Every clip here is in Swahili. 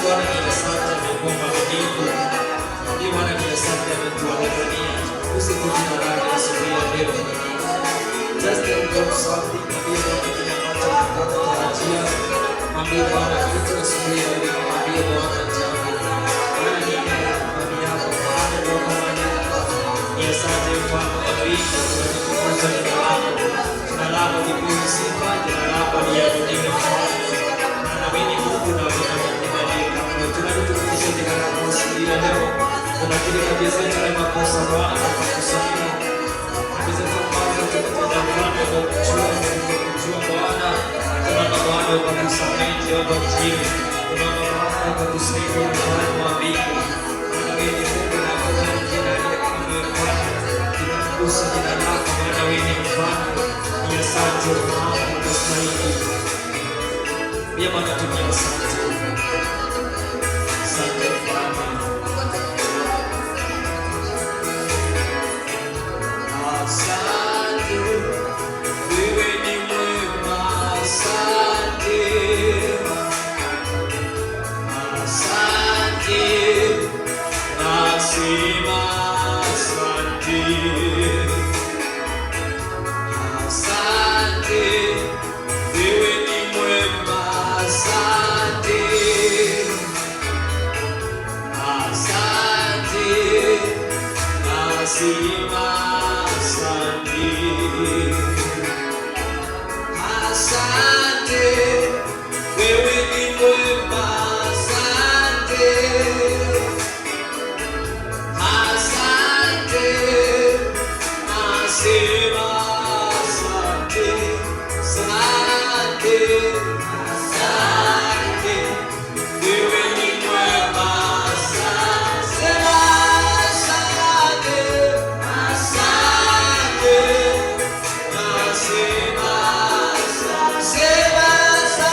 Bwana ni asante, amekuwa mwaminifu. Ndiye Bwana ni asante, ametuonekania. Usiku jina lake asubuhi ya leo. Just tell God something. Ndiye Bwana kile ambacho tunatarajia. Mwambie Bwana kitu asubuhi ya leo. Mwambie Bwana jambo. Bwana ni ndani yako. Bwana ndio kama ni asante Bwana kwa wingi. Tunatukuza jina lako. Jina lako ni kuu sifa. Jina lako ni ya kujenga Bwana. Naamini Mungu na tunatukuza jina lako asubuhi ya leo. Tunakiri kabisa tuna makosa Bwana kwa kusamehe. Kabisa tunaomba tukutenda Bwana kwa kujua Bwana. Tunaomba Bwana kwa kusamehe Jehova mjini. Tunaomba Bwana kwa kusaidia Bwana wa mbingu. Naamini Mungu na kwa jina lako Bwana. Tunatukuza jina lako Bwana, wewe ni mfalme. Ni asante Bwana kwa kusaidia. Pia Bwana tumia asante. Asante Bwana. Asante, wewe ni mwema, asante. Asante, nasema asante. Asante, wewe ni mwema, asante. Asante, nasema asante, wewe ni mwema, asante. Asante, nasema asante. Asante, asante, wewe ni mwema, asante. Asante, asante, nasema asante.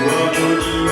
What would you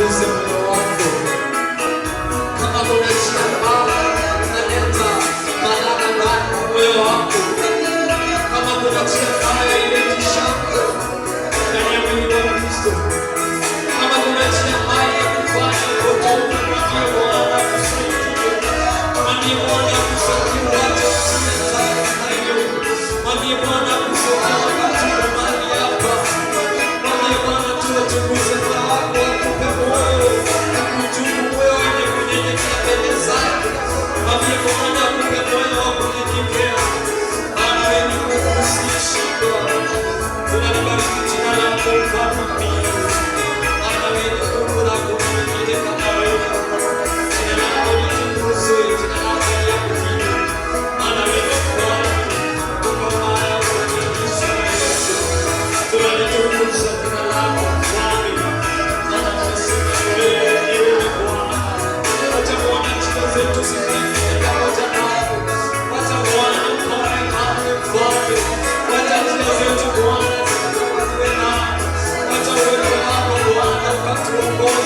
Tuguze moyo wako. Kama kuna njia mbaya inaleta baraka ndani ya moyo wako, kama kuna njia mbaya ileti shaka ndani ya mwili wa Kristo, kama kuna njia mbaya ya kufanya upotovu, mwambie Bwana akusaidie. Mwambie Bwana akusaidie, wacha usiyetaka hayo. Mwambie Bwana akusaidie wakati wa mahali hapa. Mwambie Bwana tuwachunguze moyo wako, akupe moyo akutubu, moyo wenye kunyenyekea mbele zake. Mwambie Bwana akupe moyo wa kunyenyekea, maana wewe ni Mungu usiyeshindwa. Tunalibariki jina lako Mfalme mbingu, maana wewe ni Mungu na hakuna mwingine kama wewe. Jina lako litukuzwe, jina lako liabudiwe, maana wewe ni Bwana, uko mahali kwenye Yesu Kristo. Tunalitukuza jina lako Mfalme, maana tunasema wewe ndiwe Bwana. Wacha Bwana njia zetu zikae pamoja nako. Wacha Bwana ukaonekane Mfalme. Wacha njia zetu Bwana zikawe nako. Wacha uwepo wako Bwana ukatuongoze.